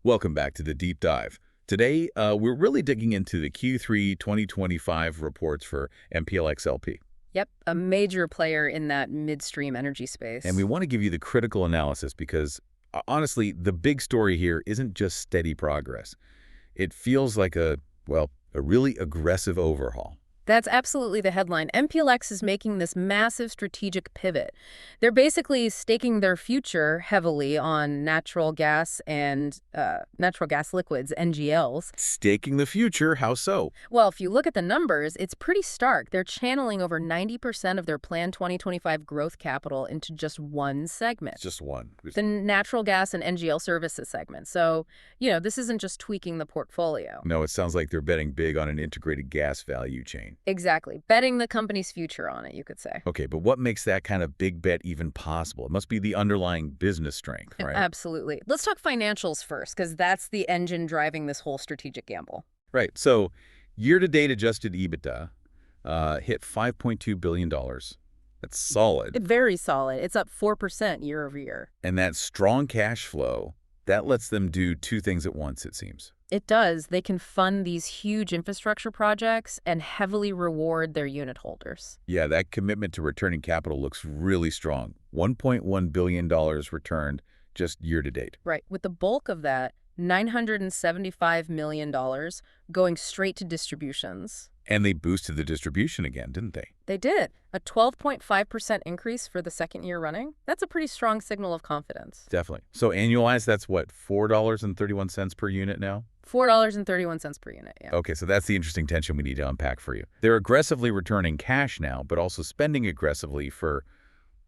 Welcome back to the Deep Dive. Today, we're really digging into the Q3 2025 reports for MPLX LP. Yep, a major player in that midstream energy space. And we want to give you the critical analysis because, honestly, the big story here isn't just steady progress. It feels like a really aggressive overhaul. That's absolutely the headline. MPLX is making this massive strategic pivot. They're basically staking their future heavily on natural gas and natural gas liquids, NGLs. Staking the future, how so? Well, if you look at the numbers, it's pretty stark. They're channeling over 90% of their planned 2025 growth capital into just one segment. Just one. The natural gas and NGL services segment. So, this isn't just tweaking the portfolio. No, it sounds like they're betting big on an integrated gas value chain. Exactly. Betting the company's future on it, you could say. Okay, but what makes that kind of big bet even possible? It must be the underlying business strength, right? Absolutely. Let's talk financials first, because that's the engine driving this whole strategic gamble. Right. So year-to-date adjusted EBITDA hit $5.2 billion. That's solid. Very solid. It's up 4% year over year. And that strong cash flow, that lets them do two things at once, it seems. It does. They can fund these huge infrastructure projects and heavily reward their unit holders. Yeah, that commitment to returning capital looks really strong. $1.1 billion returned just year to date. Right. With the bulk of that, $975 million going straight to distributions. And they boosted the distribution again, didn't they? They did. A 12.5% increase for the second year running. That's a pretty strong signal of confidence. Definitely. So annualized, that's what, $4.31 per unit now? $4.31 per unit, yeah. Okay, so that's the interesting tension we need to unpack for you. They're aggressively returning cash now, but also spending aggressively for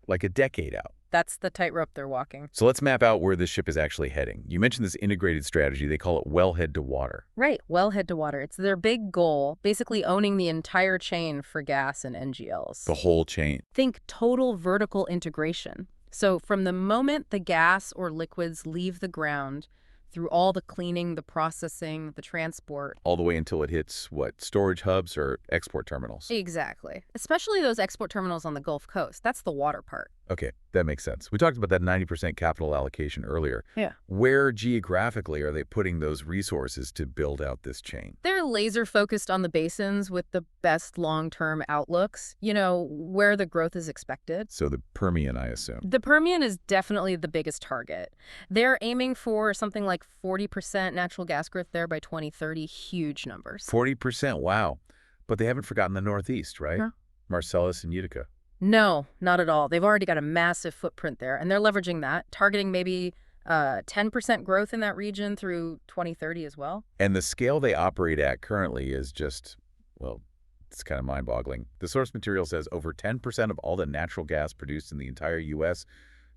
like a decade out. That's the tightrope they're walking. So let's map out where this ship is actually heading. You mentioned this integrated strategy. They call it wellhead to water. Right, wellhead to water. It's their big goal, basically owning the entire chain for gas and NGLs. The whole chain. Think total vertical integration. So from the moment the gas or liquids leave the ground, through all the cleaning, the processing, the transport. All the way until it hits, what, storage hubs or export terminals? Exactly. Especially those export terminals on the Gulf Coast. That's the water part. Okay, that makes sense. We talked about that 90% capital allocation earlier. Yeah. Where geographically are they putting those resources to build out this chain? They're laser focused on the basins with the best long-term outlooks, where the growth is expected. So the Permian, I assume. The Permian is definitely the biggest target. They're aiming for something like 40% natural gas growth there by 2030. Huge numbers. 40%, wow. But they haven't forgotten the Northeast, right? Huh? Marcellus and Utica. No, not at all. They've already got a massive footprint there, and they're leveraging that, targeting maybe 10% growth in that region through 2030 as well. And the scale they operate at currently is just, well, it's kind of mind-boggling. The source material says over 10% of all the natural gas produced in the entire U.S.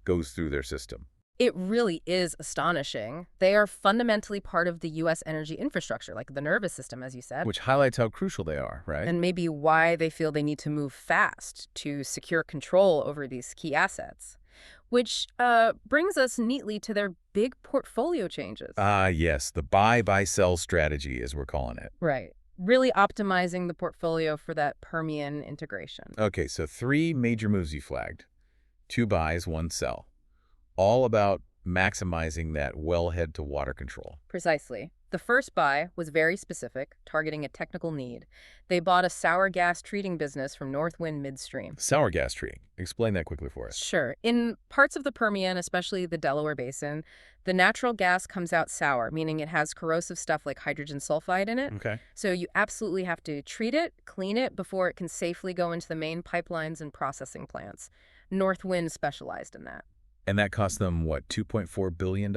goes through their system. It really is astonishing. They are fundamentally part of the U.S. energy infrastructure, like the nervous system, as you said. Which highlights how crucial they are, right? And maybe why they feel they need to move fast to secure control over these key assets. Which brings us neatly to their big portfolio changes. Yes, the buy-sell strategy, as we're calling it. Right. Really optimizing the portfolio for that Permian integration. Okay, so 3 major moves you flagged. 2 buys, 1 sell. All about maximizing that wellhead to water control. Precisely. The first buy was very specific, targeting a technical need. They bought a sour gas treating business from Northwind Midstream. Sour gas treating. Explain that quickly for us. Sure. In parts of the Permian, especially the Delaware Basin, the natural gas comes out sour, meaning it has corrosive stuff like hydrogen sulfide in it. Okay. So you absolutely have to treat it, clean it, before it can safely go into the main pipelines and processing plants. Northwind specialized in that. And that cost them, what, $2.4 billion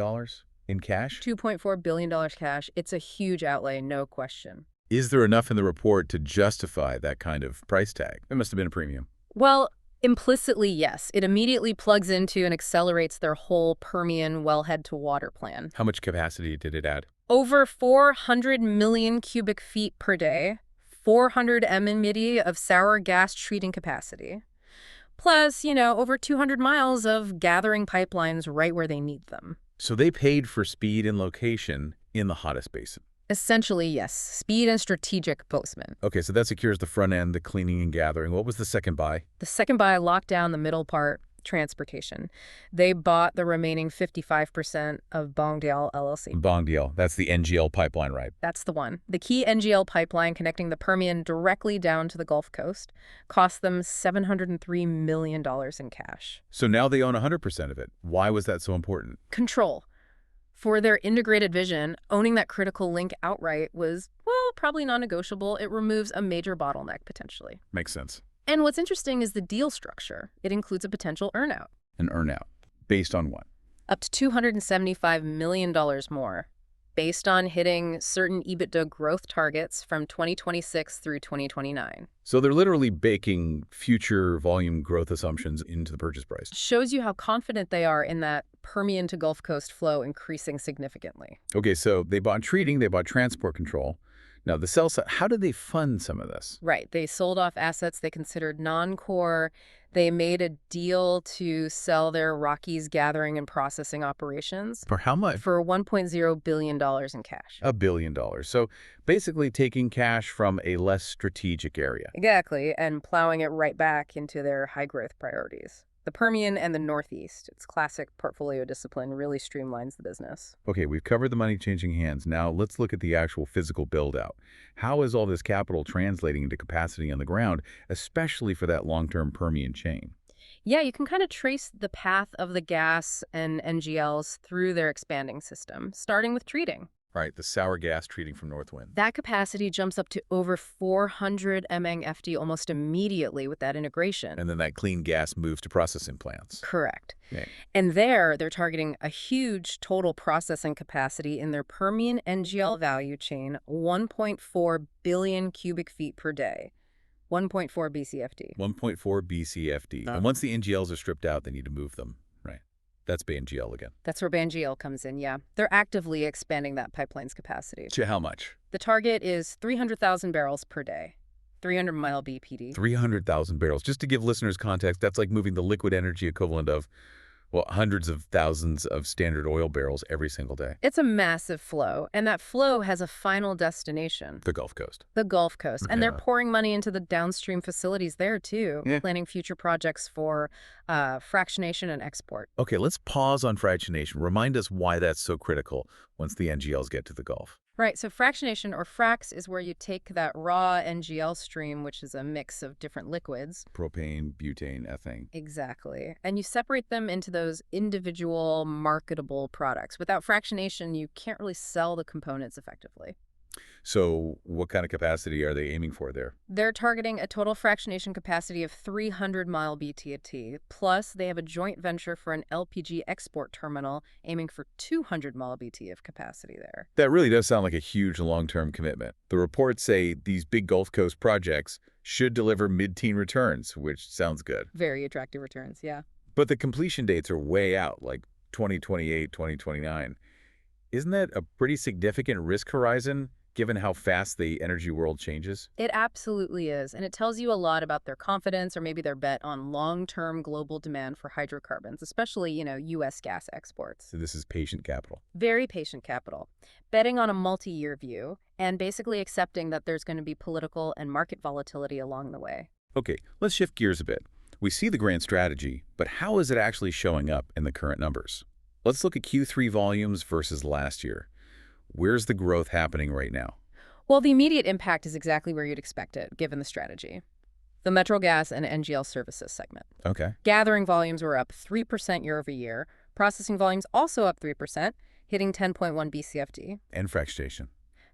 in cash? $2.4 billion cash. It's a huge outlay, no question. Is there enough in the report to justify that kind of price tag? It must have been a premium. Well, implicitly, yes. It immediately plugs into and accelerates their whole Permian wellhead-to-water plan. How much capacity did it add? Over 400 million cubic feet per day, 400 MMBD of sour gas treating capacity. Plus, over 200 miles of gathering pipelines right where they need them. So they paid for speed and location in the hottest basin. Essentially, yes. Speed and strategic placement. Okay, so that secures the front end, the cleaning and gathering. What was the second buy? The second buy locked down the middle part, transportation. They bought the remaining 55% of BANGL LLC. BANGL, that's the NGL pipeline, right? That's the one. The key NGL pipeline connecting the Permian directly down to the Gulf Coast cost them $703 million in cash. So now they own 100% of it. Why was that so important? Control. For their integrated vision, owning that critical link outright was, well, probably non-negotiable. It removes a major bottleneck, potentially. Makes sense. And what's interesting is the deal structure. It includes a potential earnout. An earnout. Based on what? Up to $275 million more, based on hitting certain EBITDA growth targets from 2026 through 2029. So they're literally baking future volume growth assumptions into the purchase price. Shows you how confident they are in that Permian to Gulf Coast flow increasing significantly. Okay, so they bought treating, they bought transport control. Now, the sell side, how did they fund some of this? Right. They sold off assets they considered non-core. They made a deal to sell their Rockies gathering and processing operations. For how much? For $1.0 billion in cash. $1 billion. So basically taking cash from a less strategic area. Exactly, and plowing it right back into their high-growth priorities. The Permian and the Northeast, its classic portfolio discipline, really streamlines the business. Okay, we've covered the money changing hands. Now let's look at the actual physical build-out. How is all this capital translating into capacity on the ground, especially for that long-term Permian chain? Yeah, you can kind of trace the path of the gas and NGLs through their expanding system, starting with treating. Right, the sour gas treating from Northwind. That capacity jumps up to over 400 MMFD almost immediately with that integration. And then that clean gas moves to processing plants. Correct. Okay. And there, they're targeting a huge total processing capacity in their Permian NGL value chain, 1.4 billion cubic feet per day. 1.4 BCFD. 1.4 BCFD. And once the NGLs are stripped out, they need to move them. Right. That's BANGL again. That's where BANGL comes in, yeah. They're actively expanding that pipeline's capacity. To how much? The target is 300,000 barrels per day, 300-mile BPD. 300,000 barrels. Just to give listeners context, that's like moving the liquid energy equivalent of, well, hundreds of thousands of standard oil barrels every single day. It's a massive flow, and that flow has a final destination. The Gulf Coast. The Gulf Coast. And they're Yeah. pouring money into the downstream facilities there, too, Yeah. planning future projects for fractionation and export. Okay, let's pause on fractionation. Remind us why that's so critical once the NGLs get to the Gulf. Right, so fractionation, or fracs, is where you take that raw NGL stream, which is a mix of different liquids. Propane, butane, ethane. Exactly. And you separate them into those individual marketable products. Without fractionation, you can't really sell the components effectively. So what kind of capacity are they aiming for there? They're targeting a total fractionation capacity of 300-mile BTT, plus they have a joint venture for an LPG export terminal aiming for 200-mile BT of capacity there. That really does sound like a huge long-term commitment. The reports say these big Gulf Coast projects should deliver mid-teen returns, which sounds good. Very attractive returns, yeah. But the completion dates are way out, like 2028, 2029. Isn't that a pretty significant risk horizon, given how fast the energy world changes? It absolutely is, and it tells you a lot about their confidence or maybe their bet on long-term global demand for hydrocarbons, especially, U.S. gas exports. So this is patient capital. Very patient capital, betting on a multi-year view and basically accepting that there's going to be political and market volatility along the way. Okay, let's shift gears a bit. We see the grand strategy, but how is it actually showing up in the current numbers? Let's look at Q3 volumes versus last year. Where's the growth happening right now? Well, the immediate impact is exactly where you'd expect it, given the strategy. The Metro Gas and NGL Services segment. Okay. Gathering volumes were up 3% year over year. Processing volumes also up 3%, hitting 10.1 BCFD. And fractionation.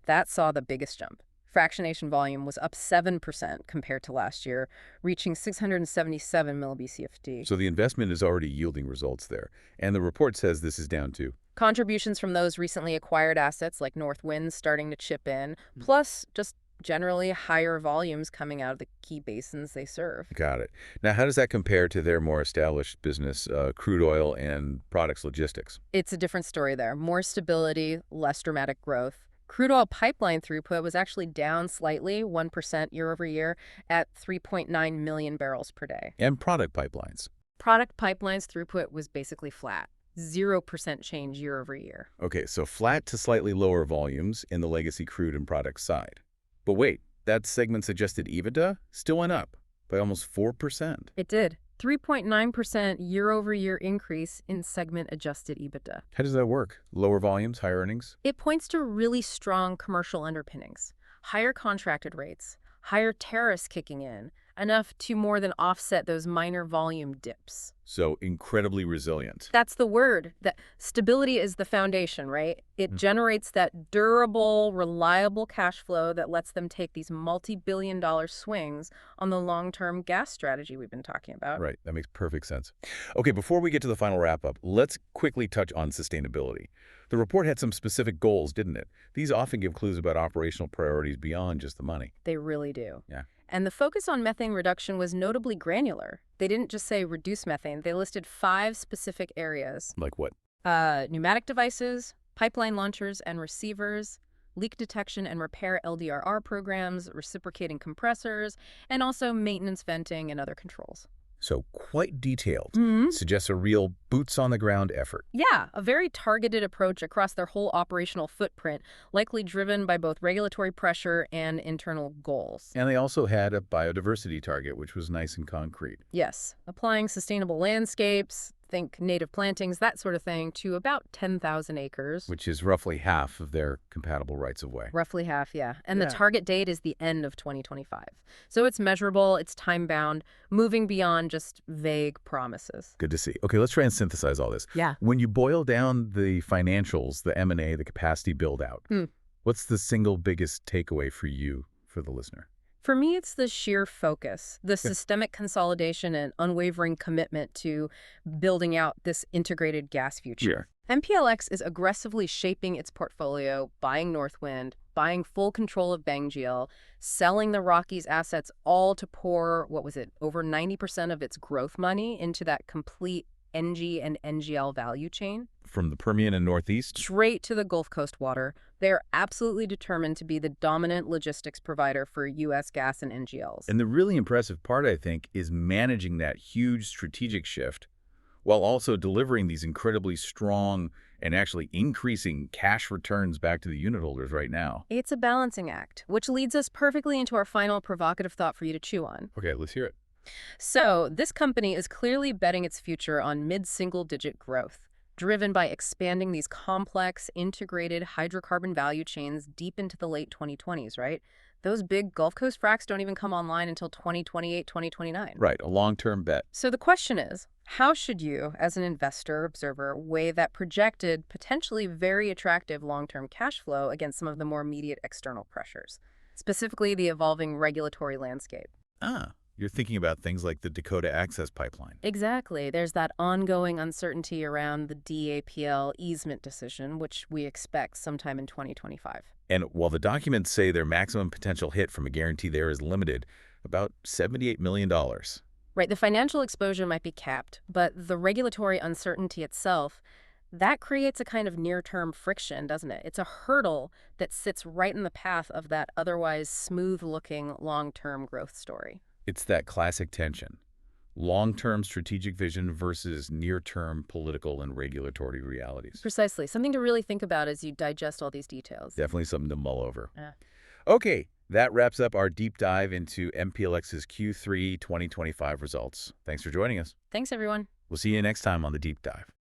That saw the biggest jump. Fractionation volume was up 7% compared to last year, reaching 677 mBCFD. So the investment is already yielding results there. And the report says this is down too. Contributions from those recently acquired assets like Northwind starting to chip in, plus just generally higher volumes coming out of the key basins they serve. Got it. Now, how does that compare to their more established business, crude oil and products logistics? It's a different story there. More stability, less dramatic growth. Crude oil pipeline throughput was actually down slightly, 1% year over year, at 3.9 million barrels per day. And product pipelines. Product pipelines throughput was basically flat, 0% change year over year. Okay, so flat to slightly lower volumes in the legacy crude and product side. But wait, that segment's adjusted EBITDA still went up by almost 4%. It did. 3.9% year-over-year increase in segment-adjusted EBITDA. How does that work? Lower volumes, higher earnings? It points to really strong commercial underpinnings, higher contracted rates, higher tariffs kicking in, enough to more than offset those minor volume dips. So incredibly resilient. That's the word. That stability is the foundation, right? It generates that durable, reliable cash flow that lets them take these multi-billion-dollar swings on the long-term gas strategy we've been talking about. Right. That makes perfect sense. Okay, before we get to the final wrap-up, let's quickly touch on sustainability. The report had some specific goals, didn't it? These often give clues about operational priorities beyond just the money. They really do. Yeah. And the focus on methane reduction was notably granular. They didn't just say reduce methane. They listed 5 specific areas. Like what? Pneumatic devices, pipeline launchers and receivers, leak detection and repair LDRR programs, reciprocating compressors, and also maintenance venting and other controls. So quite detailed. Suggests a real boots-on-the-ground effort. Yeah, a very targeted approach across their whole operational footprint, likely driven by both regulatory pressure and internal goals. And they also had a biodiversity target, which was nice and concrete. Yes, applying sustainable landscapes, think native plantings, that sort of thing, to about 10,000 acres. Which is roughly half of their compatible rights-of-way. Roughly half, yeah. And Yeah. the target date is the end of 2025. So it's measurable, it's time-bound, moving beyond just vague promises. Good to see. Okay, let's try and synthesize all this. Yeah. When you boil down the financials, the M&A, the capacity build-out, what's the single biggest takeaway for you, for the listener? For me, it's the sheer focus, the systemic consolidation and unwavering commitment to building out this integrated gas future. MPLX is aggressively shaping its portfolio, buying Northwind, buying full control of BANGL, selling the Rockies assets, all to pour, over 90% of its growth money into that complete NG and NGL value chain. From the Permian and Northeast? Straight to the Gulf Coast water. They're absolutely determined to be the dominant logistics provider for U.S. gas and NGLs. And the really impressive part, I think, is managing that huge strategic shift while also delivering these incredibly strong and actually increasing cash returns back to the unit holders right now. It's a balancing act, which leads us perfectly into our final provocative thought for you to chew on. Okay, let's hear it. So, this company is clearly betting its future on mid-single-digit growth, driven by expanding these complex, integrated hydrocarbon value chains deep into the late 2020s, right? Those big Gulf Coast fracs don't even come online until 2028, 2029. Right, a long-term bet. So the question is, how should you, as an investor observer, weigh that projected, potentially very attractive long-term cash flow against some of the more immediate external pressures, specifically the evolving regulatory landscape? You're thinking about things like the Dakota Access Pipeline. Exactly. There's that ongoing uncertainty around the DAPL easement decision, which we expect sometime in 2025. And while the documents say their maximum potential hit from a guarantee there is limited, about $78 million. Right. The financial exposure might be capped, but the regulatory uncertainty itself, that creates a kind of near-term friction, doesn't it? It's a hurdle that sits right in the path of that otherwise smooth-looking long-term growth story. It's that classic tension. Long-term strategic vision versus near-term political and regulatory realities. Precisely. Something to really think about as you digest all these details. Definitely something to mull over. Yeah. Okay, that wraps up our deep dive into MPLX's Q3 2025 results. Thanks for joining us. Thanks, everyone. We'll see you next time on The Deep Dive.